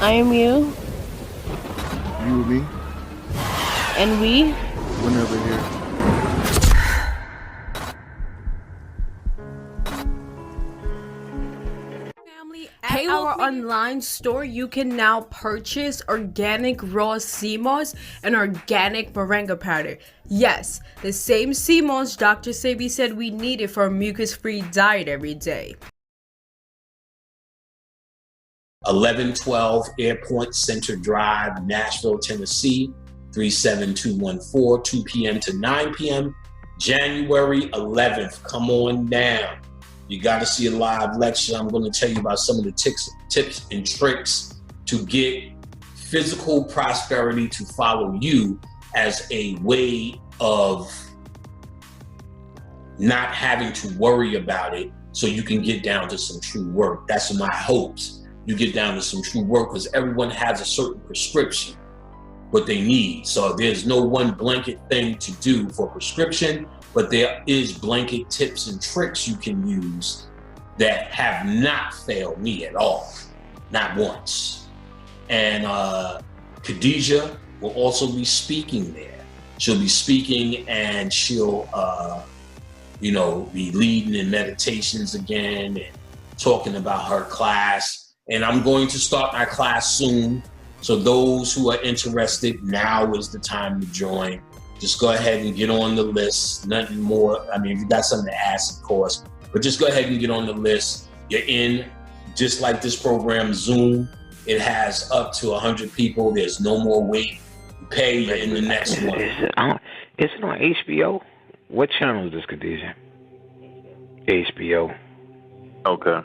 I am you. You, me. And we. Whenever here. At our online store, you can now purchase organic raw sea moss and organic moringa powder. Yes, the same sea moss Dr. Sebi said we needed for a mucus-free diet every day. 1112 Airport Center Drive, Nashville, Tennessee, 37214, 2 p.m. to 9 p.m. January 11th. Come on down. You got to see a live lecture. I'm going to tell you about some of the tips and tricks to get physical prosperity to follow you as a way of not having to worry about it so you can get down to some true work. That's my hopes. You get down to some true work because everyone has a certain prescription, what they need. So there's no one blanket thing to do for prescription, but there is blanket tips and tricks you can use that have not failed me at all, not once. And Khadijah will also be speaking there. She'll be speaking and she'll, be leading in meditations again and talking about her class. And I'm going to start my class soon. So those who are interested, now is the time to join. Just go ahead and get on the list. Nothing more. I mean, if you got something to ask, of course, but just go ahead and get on the list. You're in, just like this program, Zoom. It has up to 100 people. There's no more wait. You pay, you're in the next one. Is it on HBO? What channel is this, Khadijah? HBO. Okay.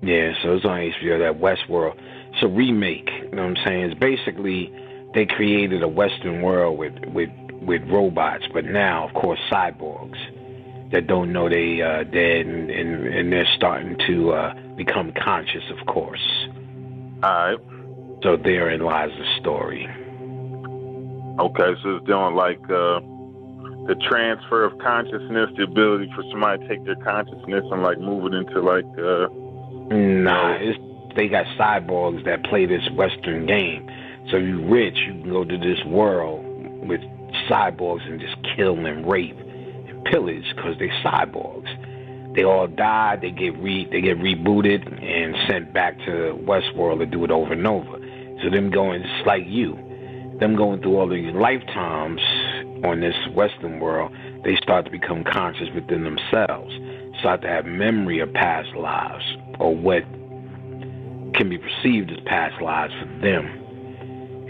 Yeah, so it's on HBO, that Westworld. It's a remake, you know what I'm saying? It's basically, they created a Western world with robots, but now, of course, cyborgs that don't know they dead, and they're starting to become conscious, of course. All right. So therein lies the story. Okay, so it's doing like the transfer of consciousness, the ability for somebody to take their consciousness and like move it into like... Nah, they got cyborgs that play this Western game. So if you're rich, you can go to this world with cyborgs and just kill and rape and pillage because they're cyborgs. They all die, they get rebooted and sent back to Westworld to do it over and over. So them going, just like you, them going through all these lifetimes on this Western world, they start to become conscious within themselves, start to have memory of past lives, or what can be perceived as past lives for them.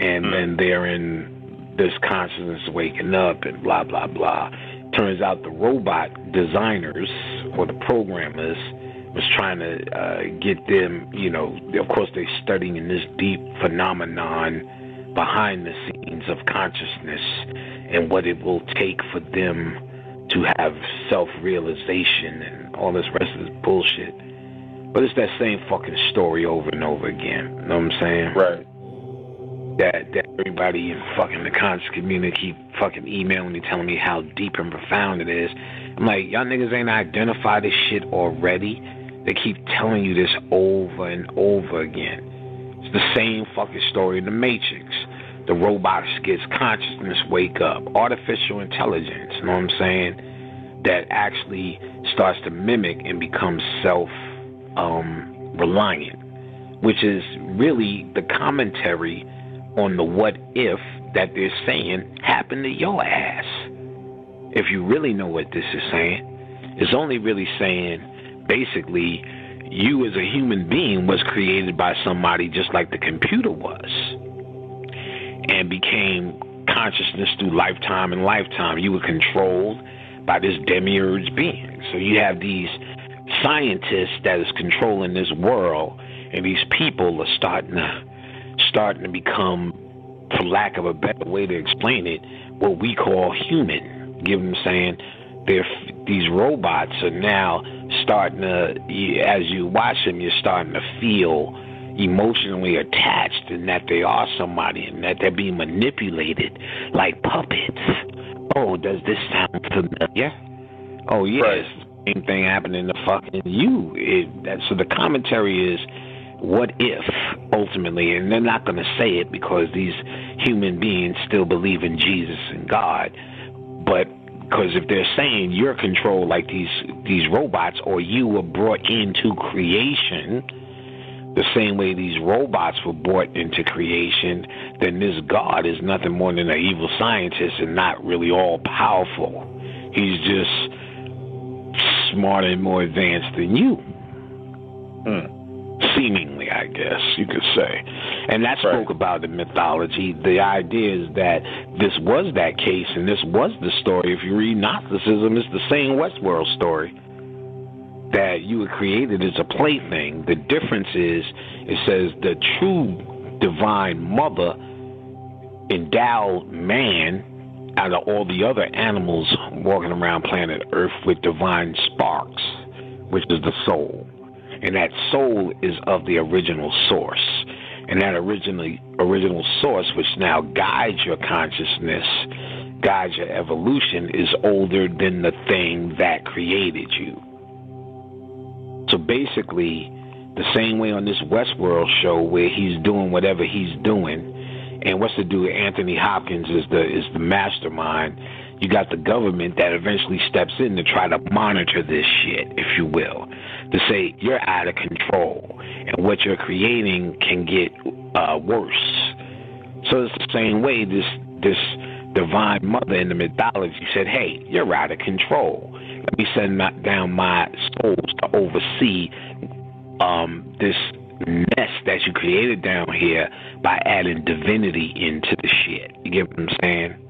And then they're in this consciousness waking up and blah, blah, blah. Turns out the robot designers or the programmers was trying to get them, of course they're studying in this deep phenomenon behind the scenes of consciousness and what it will take for them to have self-realization and all this rest of this bullshit. But it's that same fucking story over and over again. You know what I'm saying? Right. That everybody in fucking the conscious community keep fucking emailing me telling me how deep and profound it is. I'm like, y'all niggas ain't identified this shit already? They keep telling you this over and over again. It's the same fucking story in the Matrix. The robots gets consciousness, wake up. Artificial intelligence, you know what I'm saying? That actually starts to mimic and become reliant, which is really the commentary on the what if that they're saying happened to your ass. If you really know what this is saying, it's only really saying basically you as a human being was created by somebody just like the computer was and became consciousness through lifetime and lifetime. You were controlled by this demiurge being. So you have these scientists that is controlling this world, and these people are starting to become, for lack of a better way to explain it, what we call human. Give them saying these robots are now starting to, as you watch them, you're starting to feel emotionally attached, and that they are somebody, and that they're being manipulated like puppets. Oh, does this sound familiar? Oh, yes. Right. Same thing happening to fucking you. So the commentary is what if, ultimately, and they're not going to say it because these human beings still believe in Jesus and God, but because if they're saying you're controlled like these robots, or you were brought into creation the same way these robots were brought into creation, then this God is nothing more than an evil scientist and not really all powerful. He's just smarter and more advanced than you. Seemingly, I guess you could say. And that spoke about the mythology. The idea is that this was that case, and this was the story. If you read Gnosticism, it's the same Westworld story, that you were created as a plaything. The difference is, it says the true divine mother endowed man out of all the other animals walking around planet Earth with divine sparks, which is the soul. And that soul is of the original source. And that original source, which now guides your consciousness, guides your evolution, is older than the thing that created you. So basically, the same way on this Westworld show where he's doing whatever he's doing, and what's to do with Anthony Hopkins is the mastermind. You got the government that eventually steps in to try to monitor this shit, if you will, to say you're out of control and what you're creating can get worse. So it's the same way this divine mother in the mythology said, hey, you're out of control. Let me send down my souls to oversee this mess that you created down here by adding divinity into the shit. You get what I'm saying?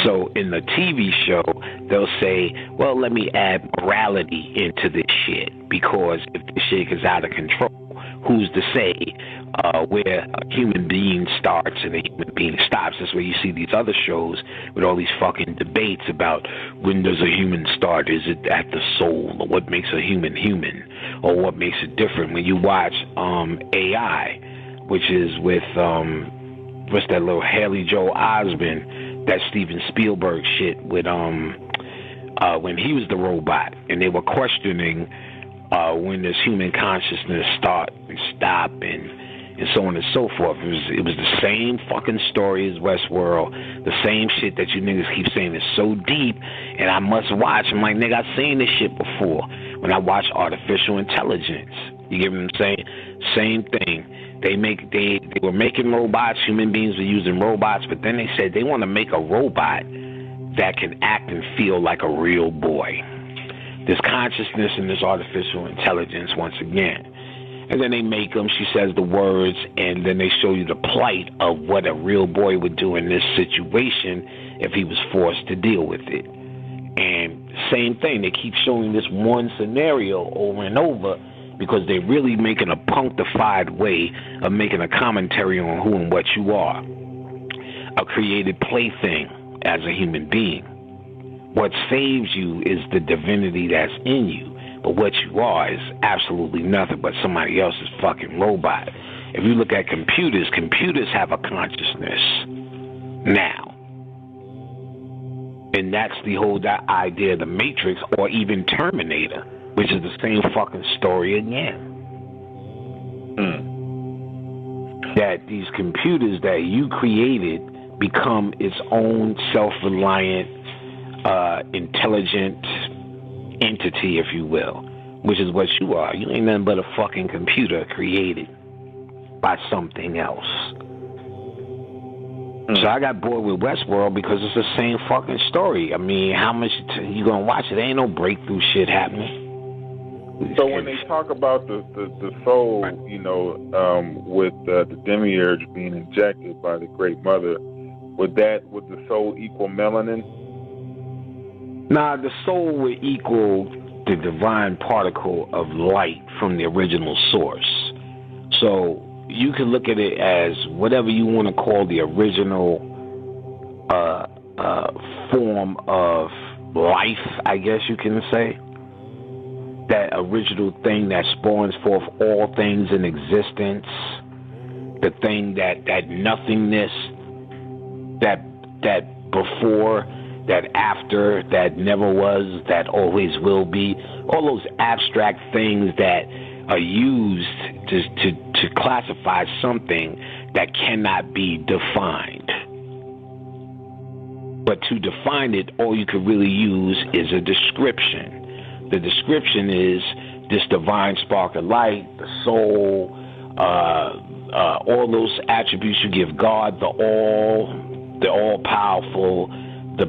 So in the TV show, they'll say, well, let me add morality into this shit, because if this shit is out of control, who's to say where a human being starts and a human being stops? That's where you see these other shows with all these fucking debates about when does a human start? Is it at the soul? Or what makes a human human? Or what makes it different? When you watch AI, which is with, what's that little Haley Joel Osment, that Steven Spielberg shit with when he was the robot, and they were questioning when does human consciousness start and stop and so on and so forth. It was the same fucking story as Westworld, the same shit that you niggas keep saying is so deep, and I must watch. I'm like, nigga, I've seen this shit before when I watch artificial intelligence. You get what I'm saying? Same thing. They were making robots, human beings were using robots, but then they said they want to make a robot that can act and feel like a real boy. This consciousness and this artificial intelligence once again. And then they make them, she says the words, and then they show you the plight of what a real boy would do in this situation if he was forced to deal with it. And same thing, they keep showing this one scenario over and over, because they're really making a punctified way of making a commentary on who and what you are. A created plaything as a human being. What saves you is the divinity that's in you, but what you are is absolutely nothing but somebody else's fucking robot. If you look at computers have a consciousness now. And that's the whole idea of the Matrix, or even Terminator, which is the same fucking story again. That these computers that you created become its own self-reliant, intelligent entity, if you will, which is what you are. You ain't nothing but a fucking computer created by something else. So I got bored with Westworld because it's the same fucking story. I mean, how much you gonna watch it? There ain't no breakthrough shit happening. So when they talk about the soul, you know, with the demiurge being injected by the Great Mother, would the soul equal melanin? Nah, the soul would equal the divine particle of light from the original source. So you can look at it as whatever you want to call the original form of life, I guess you can say. That original thing that spawns forth all things in existence, the thing that nothingness, that before, that after, that never was, that always will be, all those abstract things that are used to to classify something that cannot be defined. But to define it, all you could really use is a description. The description is this divine spark of light, the soul, all those attributes you give God, the all-powerful, the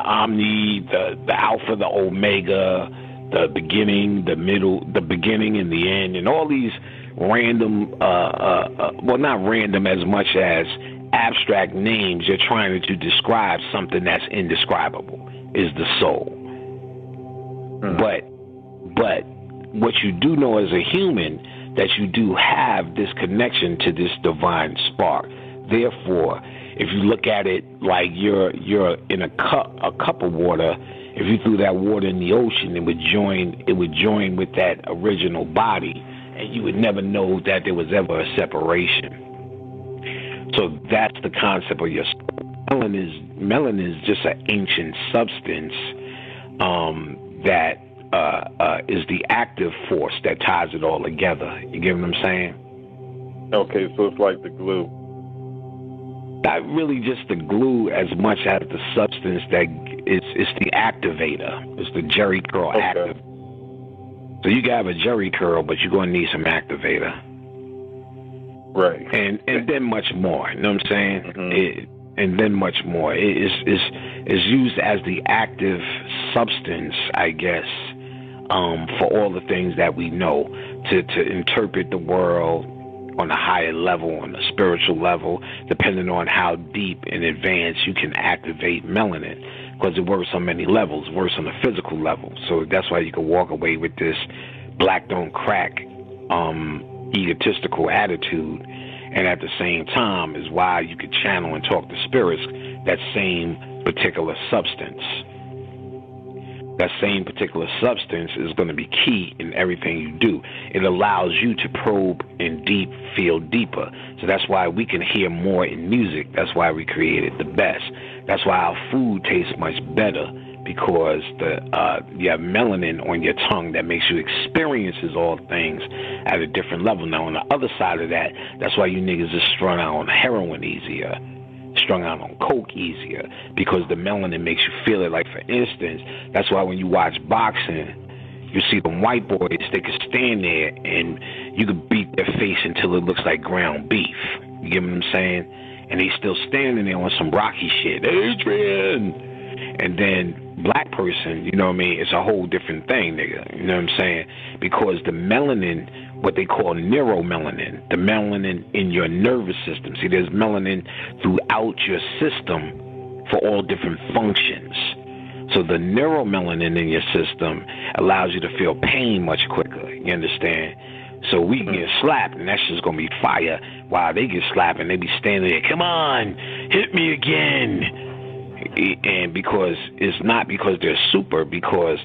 omni, the alpha, the omega, the beginning, the middle, the beginning and the end, and all these random, well, not random as much as abstract names you're trying to describe something that's indescribable is the soul. But what you do know as a human, that you do have this connection to this divine spark. Therefore, if you look at it like you're in a cup of water, if you threw that water in the ocean, it would join with that original body, and you would never know that there was ever a separation. So that's the concept of your soul. Melanin is just an ancient substance that is the active force that ties it all together. You get what I'm saying? Okay, so it's like the glue. Not really just the glue as much as the substance that it's the activator. It's the Jerry curl active. So you can have a Jerry curl, but you're going to need some activator. Right. And then much more. You know what I'm saying? Mm-hmm. And then much more. It's used as the active substance, I guess, for all the things that we know, to interpret the world on a higher level, on a spiritual level, depending on how deep in advance you can activate melanin, because it works on many levels. It works on a physical level. So that's why you can walk away with this black don't crack egotistical attitude, and at the same time is why you could channel and talk to spirits that same particular substance. That same particular substance is going to be key in everything you do. It allows you to probe and feel deeper. So that's why we can hear more in music. That's why we created the best. That's why our food tastes much better, because you have melanin on your tongue that makes you experiences all things at a different level. Now, on the other side of that, that's why you niggas is strung out on heroin easier, strung out on coke easier, because the melanin makes you feel it. Like, for instance, that's why when you watch boxing, you see them white boys, they can stand there and you can beat their face until it looks like ground beef. You get what I'm saying? And they still standing there on some Rocky shit. Adrian! And then black person, you know what I mean, it's a whole different thing, nigga. You know what I'm saying? Because the melanin, what they call neuromelanin, the melanin in your nervous system. See, there's melanin throughout your system for all different functions. So the neuromelanin in your system allows you to feel pain much quicker. You understand? So we can get slapped, and that's just going to be fire. While they get slapped, and they be standing there, come on, hit me again. And because it's not because they're super, because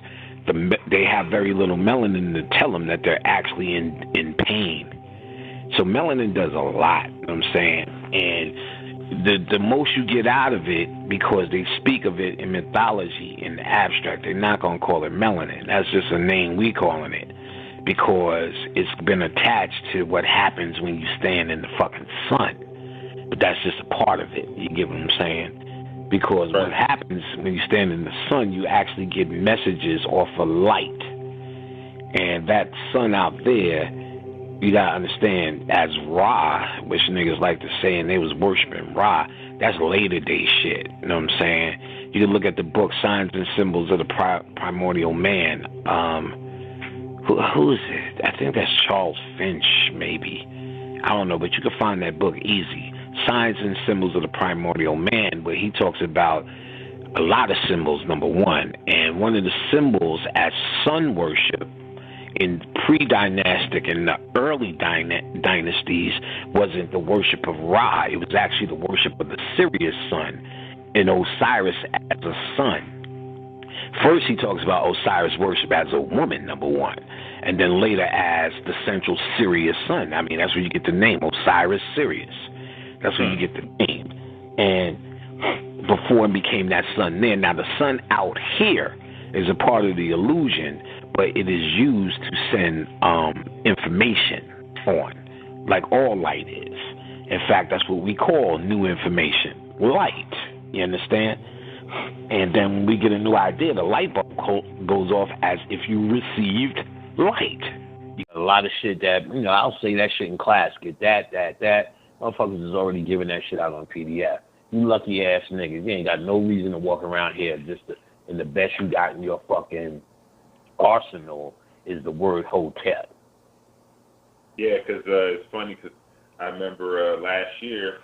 they have very little melanin to tell them that they're actually in pain. So melanin does a lot, you know what I'm saying? And the most you get out of it, because they speak of it in mythology, in the abstract, they're not going to call it melanin. That's just a name we calling it, because it's been attached to what happens when you stand in the fucking sun. But that's just a part of it. You get what I'm saying? Because what happens when you stand in the sun, you actually get messages off of light. And that sun out there, you gotta understand, as Ra, which niggas like to say, and they was worshiping Ra, that's later day shit. You know what I'm saying? You can look at the book Signs and Symbols of the Primordial Man. Who is it? I think that's Charles Finch, maybe. I don't know, but you can find that book easy. Signs and Symbols of the Primordial Man, where he talks about a lot of symbols, number one. And one of the symbols as sun worship in pre-dynastic and the early dynasties wasn't the worship of Ra. It was actually the worship of the Sirius sun and Osiris as a sun. First, he talks about Osiris worship as a woman, number one, and then later as the central Sirius sun. I mean, that's where you get the name, Osiris Sirius. That's where you get the name. And before it became that sun there. Now, the sun out here is a part of the illusion, but it is used to send information on. like all light is. In fact, that's what we call new information, light. You understand? And then when we get a new idea, the light bulb goes off as if you received light. A lot of shit that, I'll say that shit in class. Get that. Motherfuckers is already giving that shit out on PDF. You lucky ass niggas. You ain't got no reason to walk around here and the best you got in your fucking arsenal is the word hotel. Yeah, because it's funny because I remember last year